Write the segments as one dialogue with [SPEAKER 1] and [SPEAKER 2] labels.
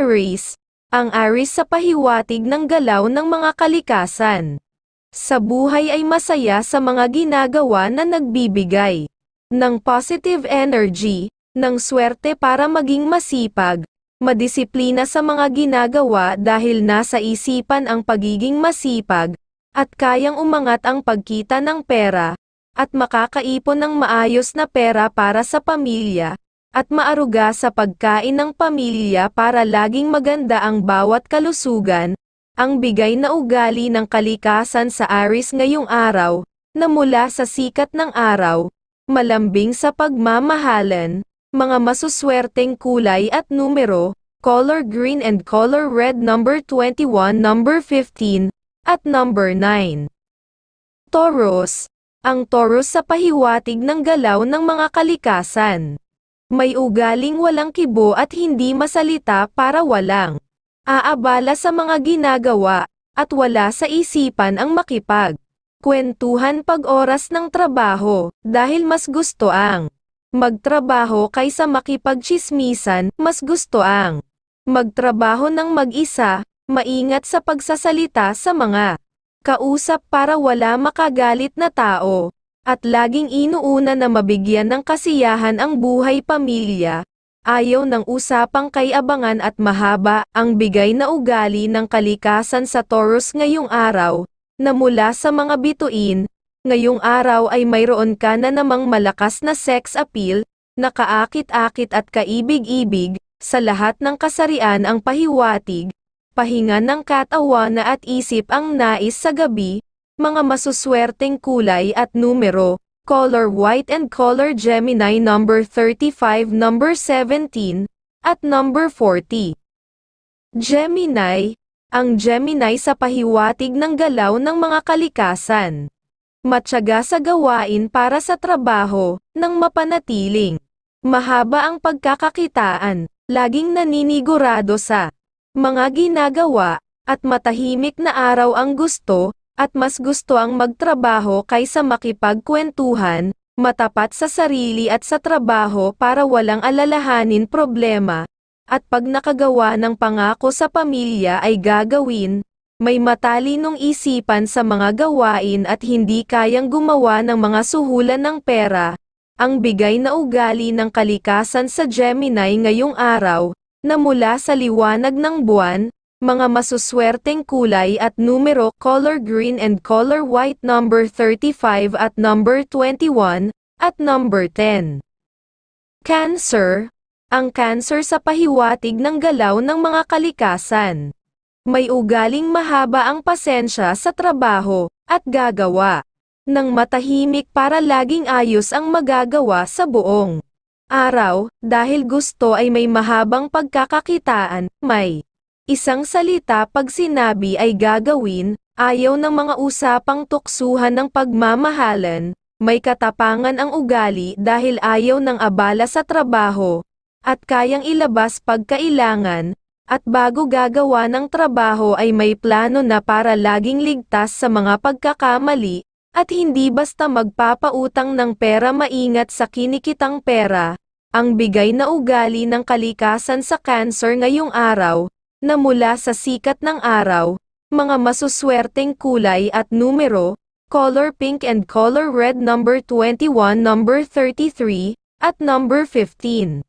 [SPEAKER 1] Aries. Ang Aries sa pahiwatig ng galaw ng mga kalikasan. Sa buhay ay masaya sa mga ginagawa na nagbibigay ng positive energy, ng swerte para maging masipag, madisiplina sa mga ginagawa dahil nasa isipan ang pagiging masipag, at kayang umangat ang pagkita ng pera, at makakaipon ng maayos na pera para sa pamilya, at maaruga sa pagkain ng pamilya para laging maganda ang bawat kalusugan. Ang bigay na ugali ng kalikasan sa Aries ngayong araw, na mula sa sikat ng araw, malambing sa pagmamahalan, mga masuswerteng kulay at numero, color green and color red, number 21, number 15, at number 9. Taurus. Ang Taurus sa pahiwatig ng galaw ng mga kalikasan. May ugaling walang kibo at hindi masalita para walang aabala sa mga ginagawa, at wala sa isipan ang makipag-kwentuhan pag oras ng trabaho, dahil mas gusto ang magtrabaho kaysa makipagtsismisan, mas gusto ang magtrabaho ng mag-isa, maingat sa pagsasalita sa mga kausap para wala makagalit na tao, at laging inuuna na mabigyan ng kasiyahan ang buhay pamilya. Ayaw ng usapang kay-abangan at mahaba. Ang bigay na ugali ng kalikasan sa Taurus ngayong araw, na mula sa mga bituin, ngayong araw ay mayroon ka na namang malakas na sex appeal, na kaakit-akit at kaibig-ibig, sa lahat ng kasarian ang pahiwatig, pahinga ng katawan at isip ang nais sa gabi, mga masuswerteng kulay at numero, color white and color Gemini, number 35, number 17, at number 40. Gemini. Ang Gemini sa pahiwatig ng galaw ng mga kalikasan. Matyaga sa gawain para sa trabaho, nang mapanatiling mahaba ang pagkakakitaan, laging naninigurado sa mga ginagawa, at matahimik na araw ang gusto, at mas gusto ang magtrabaho kaysa makipagkwentuhan, matapat sa sarili at sa trabaho para walang alalahanin problema, at pag nakagawa ng pangako sa pamilya ay gagawin, may matalinong isipan sa mga gawain at hindi kayang gumawa ng mga suhulan ng pera. Ang bigay na ugali ng kalikasan sa Gemini ngayong araw, na mula sa liwanag ng buwan, mga masuswerteng kulay at numero, color green and color white, number 35 at number 21, at number 10. Cancer. Ang Cancer sa pahiwatig ng galaw ng mga kalikasan. May ugaling mahaba ang pasensya sa trabaho, at gagawa ng matahimik para laging ayos ang magagawa sa buong araw, dahil gusto ay may mahabang pagkakakitaan, may isang salita pag sinabi ay gagawin, ayaw ng mga usapang tuksuhan ng pagmamahalan, may katapangan ang ugali dahil ayaw ng abala sa trabaho, at kayang ilabas pag kailangan, at bago gagawa ng trabaho ay may plano na para laging ligtas sa mga pagkakamali, at hindi basta magpapautang ng pera, maingat sa kinikitang pera. Ang bigay na ugali ng kalikasan sa Cancer ngayong araw, na mula sa sikat ng araw, mga masuswerteng kulay at numero, color pink and color red, number 21, number 33, at number 15.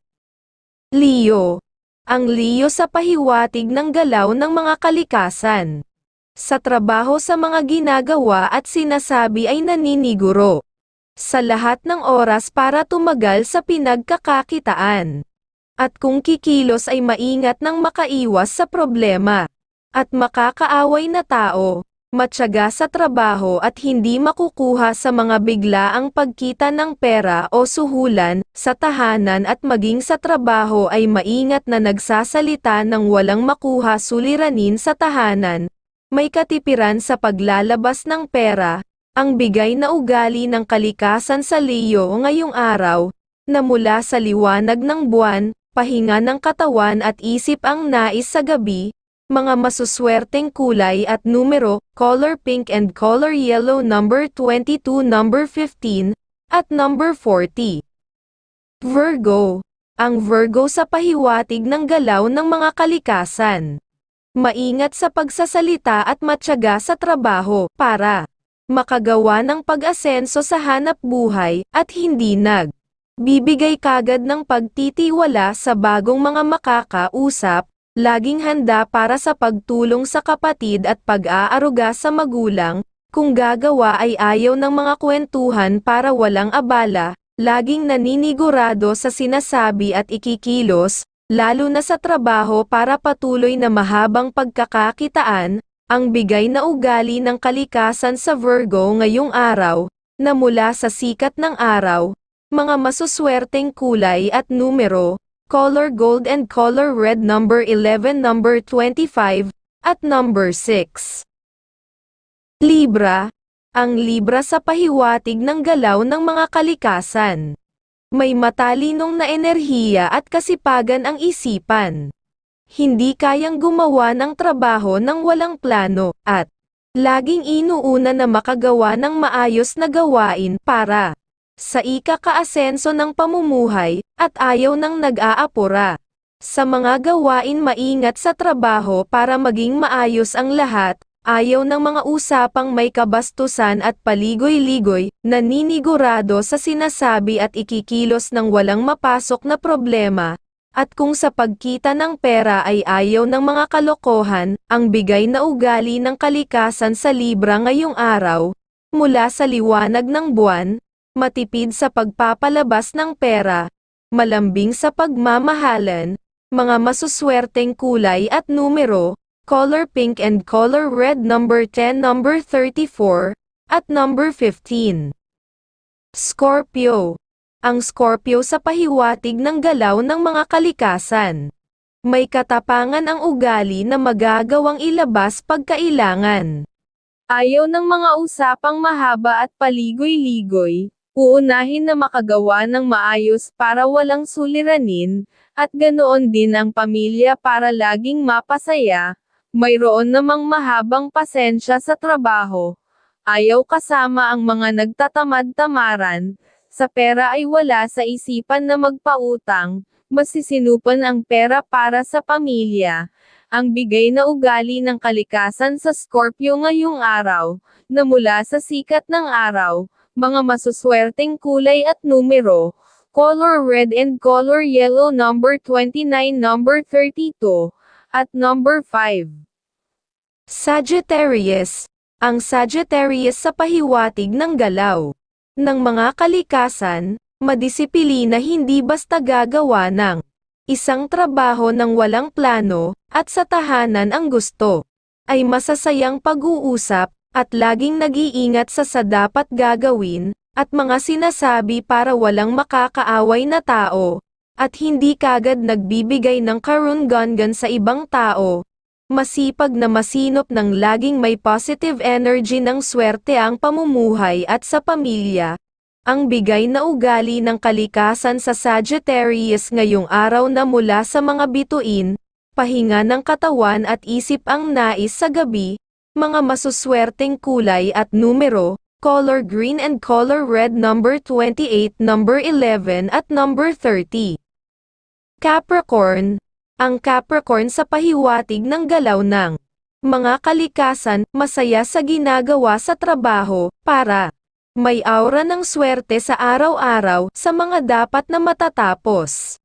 [SPEAKER 1] Leo. Ang Leo sa pahiwatig ng galaw ng mga kalikasan. Sa trabaho, sa mga ginagawa at sinasabi ay naniniguro sa lahat ng oras para tumagal sa pinagkakakitaan. At kung kikilos ay maingat nang makaiwas sa problema, at makakaaway na tao, matyaga sa trabaho at hindi makukuha sa mga biglaang pagkita ng pera o suhulan, sa tahanan at maging sa trabaho ay maingat na nagsasalita ng walang makuha suliranin sa tahanan, may katipiran sa paglalabas ng pera. Ang bigay na ugali ng kalikasan sa Leo ngayong araw, na mula sa liwanag ng buwan, pahinga ng katawan at isip ang nais sa gabi, mga masuswerteng kulay at numero, color pink and color yellow, number 22, number 15, at number 40. Virgo. Ang Virgo sa pahiwatig ng galaw ng mga kalikasan. Maingat sa pagsasalita at matyaga sa trabaho para makagawa ng pag-asenso sa hanap buhay at hindi bibigay kagad ng pagtitiwala sa bagong mga makakausap, laging handa para sa pagtulong sa kapatid at pag-aaruga sa magulang, kung gagawa ay ayaw ng mga kwentuhan para walang abala, laging naninigurado sa sinasabi at ikikilos, lalo na sa trabaho para patuloy na mahabang pagkakakitaan, ang bigay na ugali ng kalikasan sa Virgo ngayong araw, na mula sa sikat ng araw, mga masuswerteng kulay at numero, color gold and color red number 11 number 25, at number 6. Libra. Ang Libra sa pahiwatig ng galaw ng mga kalikasan. May matalinong na enerhiya at kasipagan ang isipan. Hindi kayang gumawa ng trabaho ng walang plano, at laging inuuna na makagawa ng maayos na gawain para sa ikakaasenso ng pamumuhay, at ayaw ng nag-aapura. Sa mga gawain maingat sa trabaho para maging maayos ang lahat, ayaw ng mga usapang may kabastusan at paligoy-ligoy, naninigurado sa sinasabi at ikikilos ng walang mapasok na problema, at kung sa pagkita ng pera ay ayaw ng mga kalokohan, ang bigay na ugali ng kalikasan sa Libra ngayong araw, mula sa liwanag ng buwan, matipid sa pagpapalabas ng pera, malambing sa pagmamahalan, mga masuswerteng kulay at numero, color pink and color red number 10 number 34, at number 15. Scorpio. Ang Scorpio sa pahiwatig ng galaw ng mga kalikasan. May katapangan ang ugali na magagawang ilabas pagkailangan. Ayaw ng mga usapang mahaba at paligoy-ligoy, uunahin na makagawa ng maayos para walang suliranin, at ganoon din ang pamilya para laging mapasaya. Mayroon namang mahabang pasensya sa trabaho. Ayaw kasama ang mga nagtatamad-tamaran. Sa pera ay wala sa isipan na magpautang, masisinupan ang pera para sa pamilya. Ang bigay na ugali ng kalikasan sa Scorpio ngayong araw, na mula sa sikat ng araw, mga masuswerteng kulay at numero, color red and color yellow number 29 number 32, at number 5. Sagittarius. Ang Sagittarius sa pahiwatig ng galaw ng mga kalikasan, madisiplina hindi basta gagawa ng isang trabaho ng walang plano, at sa tahanan ang gusto ay masasayang pag-uusap, at laging nag-iingat sa dapat gagawin, at mga sinasabi para walang makakaaway na tao, at hindi kagad nagbibigay ng karungangan sa ibang tao. Masipag na masinop ng laging may positive energy ng swerte ang pamumuhay at sa pamilya. Ang bigay na ugali ng kalikasan sa Sagittarius ngayong araw na mula sa mga bituin, pahinga ng katawan at isip ang nais sa gabi, mga masuswerteng kulay at numero, color green and color red number 28 number 11 at number 30. Capricorn. Ang Capricorn sa pahiwatig ng galaw ng mga kalikasan, masaya sa ginagawa sa trabaho, para may aura ng swerte sa araw-araw sa mga dapat na matatapos.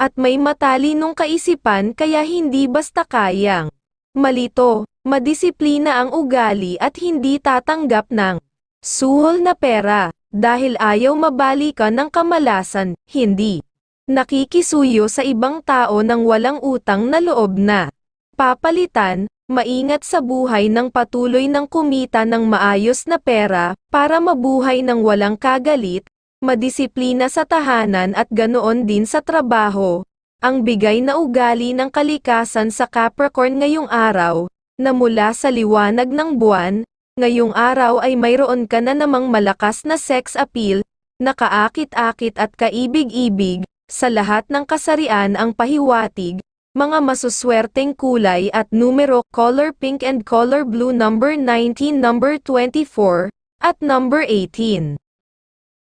[SPEAKER 1] At may matalinong kaisipan kaya hindi basta kayang malito, madisiplina ang ugali at hindi tatanggap ng suhol na pera, dahil ayaw mabalikan ng kamalasan, hindi nakikisuyo sa ibang tao ng walang utang na loob na papalitan, maingat sa buhay ng patuloy ng kumita ng maayos na pera, para mabuhay ng walang kagalit, madisiplina sa tahanan at ganoon din sa trabaho. Ang bigay na ugali ng kalikasan sa Capricorn ngayong araw, na mula sa liwanag ng buwan, ngayong araw ay mayroon ka na namang malakas na sex appeal, na kaakit-akit at kaibig-ibig. Sa lahat ng kasarian ang pahiwatig, mga masuswerteng kulay at numero, color pink and color blue number 19 number 24, at number 18.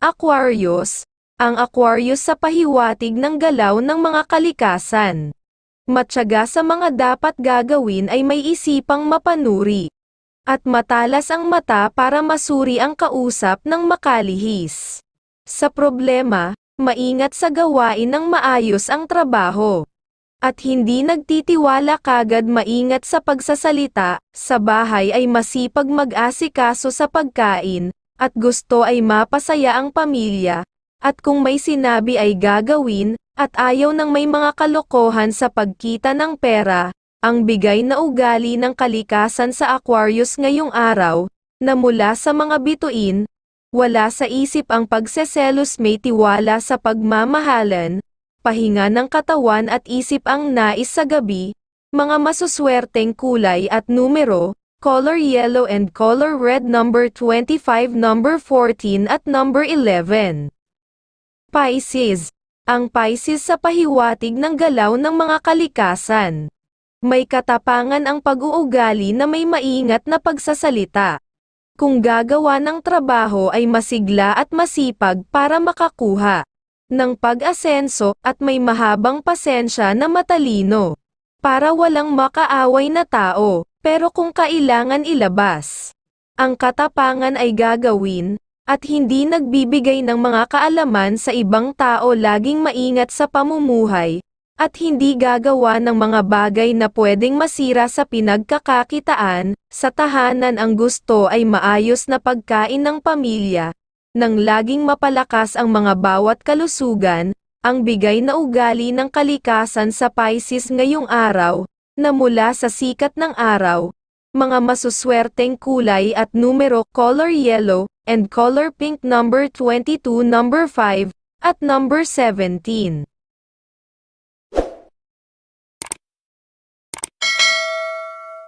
[SPEAKER 1] Aquarius. Ang Aquarius sa pahiwatig ng galaw ng mga kalikasan. Matyaga sa mga dapat gagawin ay may isipang mapanuri. At matalas ang mata para masuri ang kausap ng makalihis. Sa problema, maingat sa gawain ng maayos ang trabaho. At hindi nagtitiwala kagad, maingat sa pagsasalita. Sa bahay ay masipag mag-asikaso sa pagkain, at gusto ay mapasaya ang pamilya. At kung may sinabi ay gagawin, at ayaw ng may mga kalokohan sa pagkita ng pera. Ang bigay na ugali ng kalikasan sa Aquarius ngayong araw, na mula sa mga bituin, wala sa isip ang pagseselos, may tiwala sa pagmamahalan, pahinga ng katawan at isip ang nais sa gabi, mga masuswerteng kulay at numero, color yellow and color red, number 25, number 14 at number 11. Pisces. Ang Pisces sa pahiwatig ng galaw ng mga kalikasan. May katapangan ang pag-uugali na may maingat na pagsasalita. Kung gagawa ng trabaho ay masigla at masipag para makakuha ng pag-asenso, at may mahabang pasensya na matalino para walang makaaway na tao, pero kung kailangan ilabas ang katapangan ay gagawin, at hindi nagbibigay ng mga kaalaman sa ibang tao, laging maingat sa pamumuhay, at hindi gagawa ng mga bagay na pwedeng masira sa pinagkakakitaan. Sa tahanan ang gusto ay maayos na pagkain ng pamilya, nang laging mapalakas ang mga bawat kalusugan. Ang bigay na ugali ng kalikasan sa Pisces ngayong araw, na mula sa sikat ng araw, mga masuswerteng kulay at numero, color yellow, and color pink, number 22, number 5, at number 17.